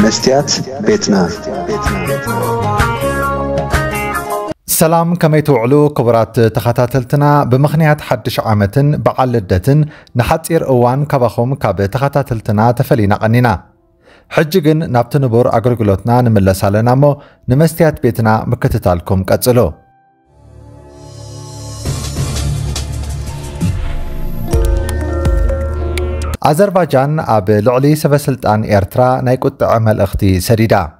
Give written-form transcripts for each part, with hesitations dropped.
مستيات بيتنا سلام كما يتوعلو كبرات تخاتاتلتنا بمخنيات حدش عامتن بعلدتن نحطير اوان كباخوم كاب تخاتاتلتنا تفلينا قنينا حجيجن نابتنبور اغلغلوتنا نملسالنا مو نمستيات بيتنا مكتتالكم قصلو أذربيجان أب لعلي سبسلطان إيرترا نايكوت عمل اختي سديدا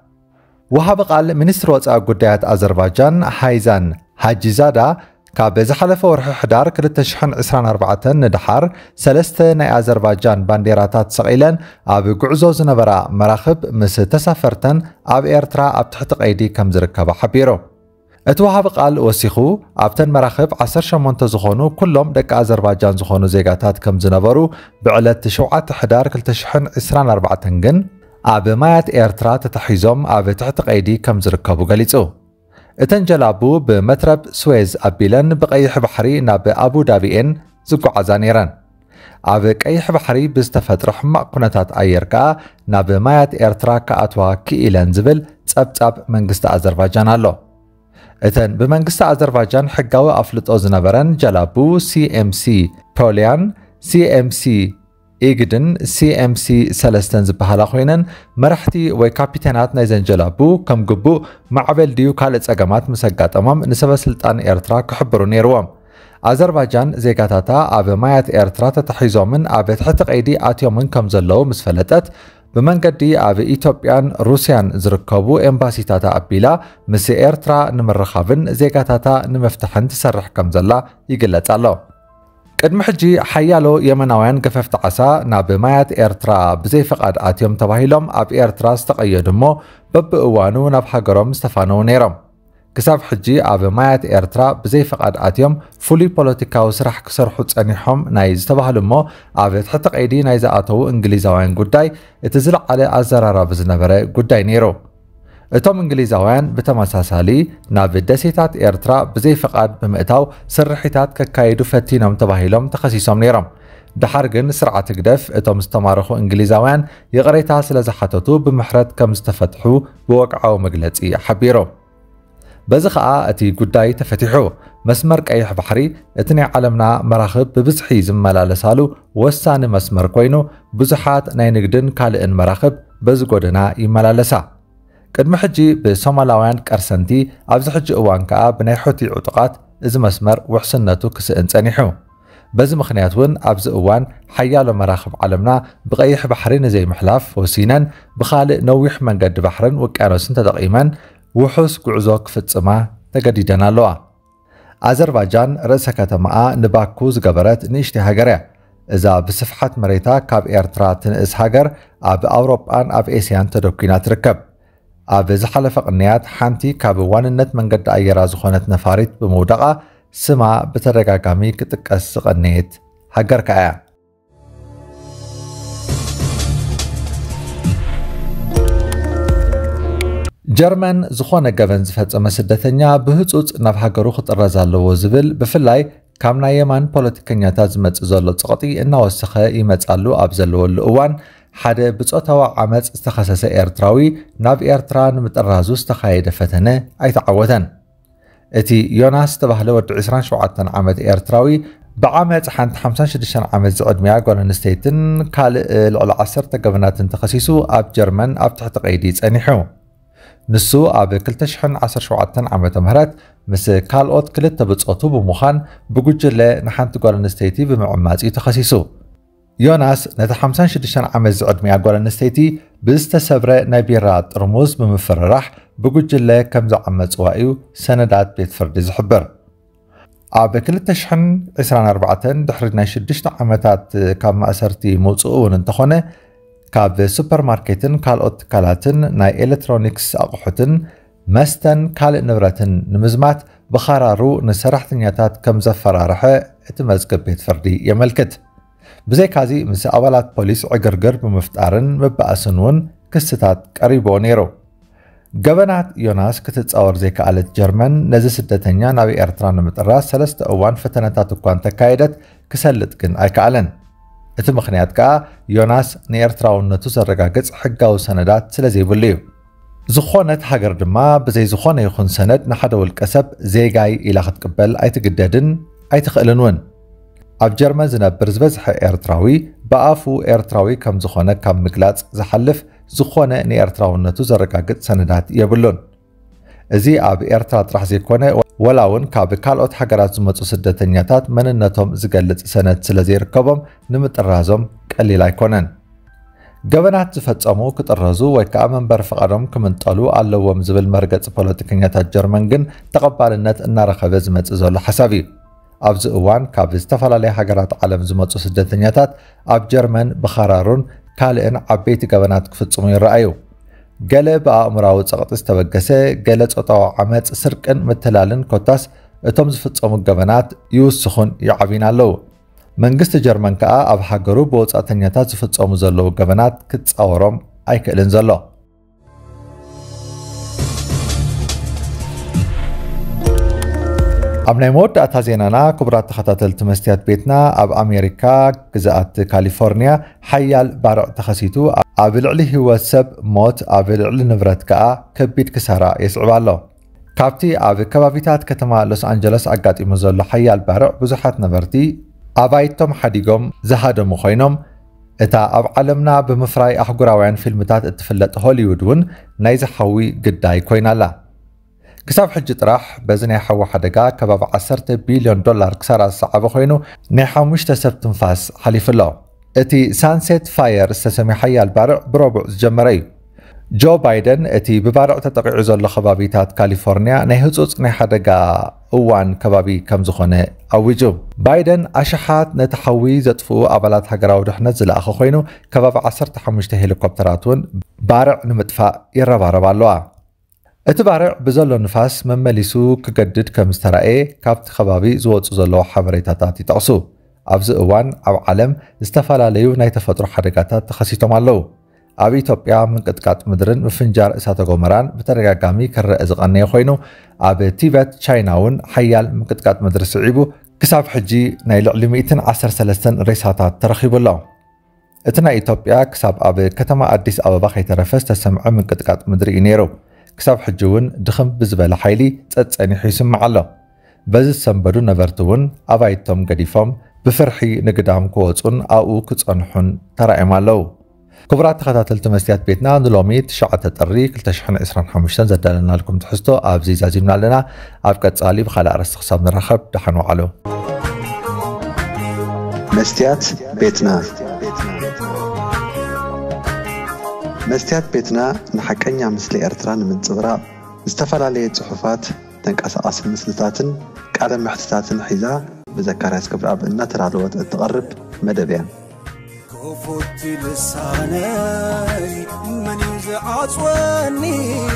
وهاب قال منستر وصا غدايات أذربيجان حايزان حاجزادا كاب زحلف ورح حدار 2024 ندحر سلسته ناي أذربيجان بانديراتات سقيلن أب غعزو زنبرا مراخب مس تسافرتن أب إيرترا أب تحت قيدي كم زركبا حبيرو اتوهاب قال وسيخو ابتن مراخب 18 زخونو كلهم دك أذربيجان زخونو زيغاتات كم زنبرو بعلت شوعات حدار 2024 جن اب مايات ايرترا تتحيزوم اب تحت قيدي كم زركبو غليصو اتنجلابو بمترب سويز ابيلن بقيح بحري ناب ابو دابيين زقعزا نيران اب قيح بحري بزتفتر حماق كنتات ايركا ناب مايات ايرترا كاتوا كيلن زبل صبصاب منغست أذربيجان الله اتن بمنغست أذربيجان حقاوي افلطو زنبرن جلابو CMC بوليان CMC إيجدن CMC سلستن زبهالا خوينن مرحتي وي كابيتانات نايزن جلابو كم قبو معبل ديو كالت اقامات مساقات امام نسبة سلطان إيرترا كحبرو نيروام أذربيجان زيقاتاتا اب مايات إيرترا تتحيزومن اب تحت قيدي آتيومن كم زلو مسفلتت بمنقدي اب إيتوبيان روسيان زركبو امباسيتاتا ابيلا مس إيرترا نمرخابن زيقاتاتا نمفتحن تسرح كم زلا يقلت الله قدم حجي حيالو يمناوያን ገፈፍቲ ዓሳ ናብ ማያት ኤርትራ ብዘይ ፈቃድ ኣትዮም ተባሂሎም ኣብ ኤርትራ ዝተቀየዱሞ በብእዋኑ ናብ ሃገሮም ዝተፋነው ነይሮም ክሳብ ሕጂ ኣብ ማያት ኤርትራ ብዘይ ፈቃድ ኣትዮም ፍሉይ ፖለቲካዊ ስራሕ ክሰርሑ ጸኒሖም ናይ ዝተባህሉሞ ኣብ ትሕቲ ቀይዲ ናይ ዝኣተው እንግሊዛውያን ጉዳይ እቲ ዝለዓለ ኣዘራራቢ ዝነበረ ጉዳይ ነይሩ እቶም እንግሊዛውያን በተመሳሳሊ ናብ ደሴታት ኤርትራ ብዘይ ፈቃድ ብምእታው ስርሒታት ከካይዱ ፈቲኖም ተባሂሎም ተኸሲሶም ነይሮም ድሓር ግን ስርዓት ግደፍ እቶም ዝተማረኹ እንግሊዛውያን የቅሬታ ስለ ዝሓተቱ ብምሕረት ከም ዝተፈትሑ ብወቅዓዊ መግለጺ ሓቢሮም በዚ ከዓ እቲ ጉዳይ ተፈቲሑ መስመር ቀይሕ ባሕሪ እቲ ናይ ዓለምና መራኽብ ብብዝሒ ዝመላለሳሉ ወሳኒ መስመር ኮይኑ ብዙሓት ናይ ንግድን ካልእን መራኽብ በዚ ጎደና ይመላለሳ قدم حجي بسومالاوያን ቀርሰንቲ ኣብዚ ሕጂ እዋን ከዓ ብናይ ሑቲ ዕጡቃት እዚ መስመር ውሕስነቱ ክስእን ጸኒሑ በዚ ምኽንያት እውን ኣብዚ እዋን ሓያሎ መራኽብ ዓለምና ብቀይሕ ባሕሪ ንዘይ ምሕላፍ ወሲነን ብኻልእ ነዊሕ መንገዲ ባሕርን ውቅያኖስን ተጠቒመን ውሑስ ጉዕዞ ክፍጽማ ተገዲደን ኣለዋ ኣዘርባይጃን ርእሰ ከተማኣ ንባኩ ዝገበረት ንእሽተይ ሃገር እያ እዛ ብስፍሓት መሬታ ካብ ኤርትራ ትንእስ ሃገር ኣብ ኣውሮጳን ኣብ ኤስያን ተደኪና ትርከብ ኣብ ዝሓለፈ ቅንያት ሓንቲ ካብ ዋንነት መንገዲ ኣየራ ዝኾነት ነፋሪት ብምውደቓ ስማ ብተደጋጋሚ ክጥቀስ ዝቐነየት ሃገር ከዓ እያ ጀርመን ዝኾነ ገበን ዝፈጸመ ስደተኛ ብህፁፅ ናብ ሃገሩ ክጥረዝ ኣለዎ ዝብል ብፍላይ ካብ ናይ የማን ፖለቲከኛታት ዝመጽእ ዘሎ ፀቕጢ እናወሰኸ ይመጻሉ ኣብ ዘለወሉ እዋን ሓደ ብጾታዊ ዓመጽ ዝተኸሰሰ ኤርትራዊ ናብ ኤርትራ ንምጥራዙ ዝተኻየደ ፈተነ ኣይተዓወተን እቲ ዮናስ ተባህለ ወዲ 27 ዓመት ኤርትራዊ ብዓመጽ ሓንቲ 56 ዓመት ዝዕድሚያ ጓል ኣንስተይትን ካልእ ልዕሊ 10 ገበናትን ተኸሲሱ ኣብ ጀርመን ኣብ ትሕቲ ቀይዲ ጸኒሑ ንሱ ኣብ 2017 ዓመተ ምህረት ምስ ካልኦት ክልተ ብጾቱ ብምዃን ብጉጅለ ንሓንቲ ጓል ኣንስተይቲ ብምዕማጺ ተኸሲሱ ዮናስ ነቲ 56 ዓመት ዝዕድሚያ ጓል ኣንስተይቲ ብዝተሰብረ ናይ ቢራ ጥርሙዝ ብምፍርራሕ ብጉጅለ ከም ዝዓመጽዋ እዩ ሰነዳት ቤት ፍርዲ ዝሕብር ኣብ 2024 ድሕሪ ናይ 6 ዓመታት ካብ ማእሰርቲ ምውፅኡ እውን እንተኾነ ካብ ሱፐርማርኬትን ካልኦት ትካላትን ናይ ኤሌክትሮኒክስ ኣቑሑትን መስተን ካልእ ንብረትን ንምዝማት ብኸራሩ ንሰራሕተኛታት ከም ዘፈራርሐ እቲ መዝገብ ቤት ፍርዲ የመልክት ብዘይካዚ ምስ ኣባላት ፖሊስ ዕግርግር ብምፍጣርን መባእስን እውን ክስታት ቀሪቦ ነይሩ ገበናት ዮናስ ክትጻወር ዘይከኣለት ጀርመን ነዚ ስደተኛ ናብ ኤርትራ ንምጥራዝ ሰለስተ እዋን ፈተነታት እኳ እንተካየደት ክሰልጥ ግን ኣይከኣለን እቲ ምኽንያት ከዓ ዮናስ ንኤርትራውነቱ ዘረጋግጽ ሕጋዊ ሰነዳት ስለዘይብሉ እዩ ዝኾነት ሃገር ድማ ብዘይ ዝኾነ ይኹን ሰነድ ንሓደ ውልቀ ሰብ ዜጋይ ኢላ ክትቅበል ኣይትግደድን ኣይትኽእልን እውን ኣብ ጀርመን ዝነብር ዝበዝሐ ኤርትራዊ ብኣፉ ኤርትራዊ ከም ዝኾነ ካብ ምግላጽ ዝሓልፍ ዝኾነ ንኤርትራውነቱ ዘረጋግጽ ሰነዳት የብሉን እዚ ኣብ ኤርትራ ጥራሕ ዘይኮነ ወላ እውን ካብ ካልኦት ሃገራት ዝመጹ ስደተኛታት መንነቶም ዝገልጽ ሰነድ ስለዘይርከቦም ንምጥራዞም ቀሊል ኣይኮነን ገበናት ዝፈጸሙ ክጥረዙ ወይ ከዓ መንበር ፈቃዶም ክምንጠሉ ኣለዎም ዝብል መርገጽ ፖለቲከኛታት ጀርመን ግን ተቐባልነት እናረኸበ ዝመጽእ ዘሎ ሓሳብ እዩ ኣብዚ እዋን ካብ ዝተፈላለየ ሃገራት ዓለም ዝመጹ ስደተኛታት ኣብ ጀርመን ብኸራሩን ካልእን ዓበይቲ ገበናት ክፍጽሙ ይረኣዩ ገለ ብኣእምራዊ ጸቕጢ ዝተበገሰ ገለ ጾታዊ ዓመፅ ስርቅን ምትላልን ኮታስ እቶም ዝፍጸሙ ገበናት ይውስኹን ይዓቢን ኣለዉ መንግስቲ ጀርመን ከዓ ኣብ ሃገሩ ብወጻእተኛታት ዝፍጸሙ ዘለዉ ገበናት ክትጻወሮም ኣይክእልን ዘሎ ኣብ ናይ መወዳእታ ዜናና ክቡራት ተኸታተልቲ መስትያት ቤትና ኣብ ኣሜሪካ ግዛኣት ካሊፎርኒያ ሓያል ባርዕ ተኸሲቱ ኣብ ልዕሊ ህይወት ሰብ ሞት ኣብ ልዕሊ ንብረት ከዓ ከቢድ ክሳራ የስዕብ ኣሎ ካብቲ ኣብ ከባቢታት ከተማ ሎስ አንጀለስ ኣጋጢሙ ዘሎ ሓያል ባርዕ ብዙሓት ነበርቲ ኣባይቶም ሓዲጎም ዝሃደሙ ኮይኖም እታ ኣብ ዓለምና ብምፍራይ ኣህጉራውያን ፊልምታት እትፍለጥ ሆሊውድ እውን ናይ ዝሓዊ ግዳይ ኮይናላ ክሳብ ሕጂ ጥራሕ በዚ ናይ ሓዊ ሓደጋ ከባቢ 10 ቢልዮን ዶላር ክሳራ ዝሰዓበ ኮይኑ ናይ 5 ሰብ ትንፋስ ሓሊፉሎ እቲ ሳንሴት ፋየር ዝተሰመየ ሓያል ባርዕ ብረቡዕ ዝጀመረ እዩ ጆ ባይደን እቲ ብባርዕ ተጠቂዑ ዘሎ ከባቢታት ካሊፎርኒያ ናይ ህፁፅ ናይ ሓደጋ እዋን ከባቢ ከም ዝኾነ ኣዊጁ ባይደን ኣሽሓት ነቲ ሓዊ ዘጥፍኡ ኣባላት ሃገራዊ ድሕነት ዝለኣኸ ኮይኑ ከባቢ 15 ሄሊኮፕተራት እውን ባርዕ ንምጥፋእ ይረባረባ ኣለዋ እቲ ባርዕ ብዘሎ ንፋስ መመሊሱ ክገድድ ከም ዝተረኣየ ካብቲ ከባቢ ዝወፁ ዘለዉ ሓበሬታታት ይጠቕሱ ኣብዚ እዋን ኣብ ዓለም ዝተፈላለዩ ናይ ተፈጥሮ ሓደጋታት ተኸሲቶም ኣለዉ ኣብ ኢትዮጵያ ምንቅጥቃጥ ምድርን ምፍንጃር እሳተ ጎመራን ብተደጋጋሚ ክረአ ዝቐነየ ኮይኑ ኣብ ቲቤት ቻይና እውን ሓያል ምንቅጥቃጥ ምድሪ ስዒቡ ክሳብ ሕጂ ናይ ልዕሊ 113 ሬሳታት ተረኺቡሎ እቲ ናይ ኢትዮጵያ ክሳብ ኣብ ከተማ ኣዲስ ኣበባ ከይተረፈ ዝተሰምዐ ምንቅጥቃጥ ምድሪ እዩ ነይሩ ክሳብ ሕጂ እውን ድኽም ብዝበለ ሓይሊ ጸጸኒሑ ይስማዕ ኣሎ በዚ ዝሰንበዱ ነበርቲ እውን ኣባይቶም ገዲፎም ብፍርሒ ንግዳም ክወፁን ኣብኡ ክጸንሑን ተራእዮም ኣለዉ ክቡራት ተኸታተልቲ መስትያት ቤትና ንሎሚ 9 ጥሪ 2025 ዘዳለናልኩም ትሕዝቶ ኣብዚ ዛዚምና ኣለና ኣብ ቀጻሊ ብኻልእ ኣርእስቲ ክሳብ ንራኸብ ደሓን ዋዕሉ መስትያት ቤትና መስትያት ቤትና ንሐቀኛ ምስሊ ኤርትራ ንምንጽብራቕ ዝተፈላለዩ ጽሑፋት ተንቀሳቓሲ ምስልታትን ቃለ መሕትታትን ሒዛ ብዘካርያስ ክብረኣብ እናተዳለወት እትቐርብ መደብ እያ كفوت لساني من يزعصوني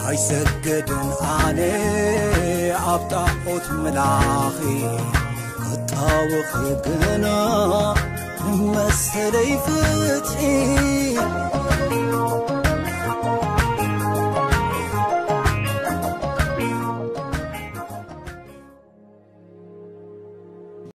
عيسجدن علي عبطاقوت ملاخي كطاوخ قنا مسلي فتحي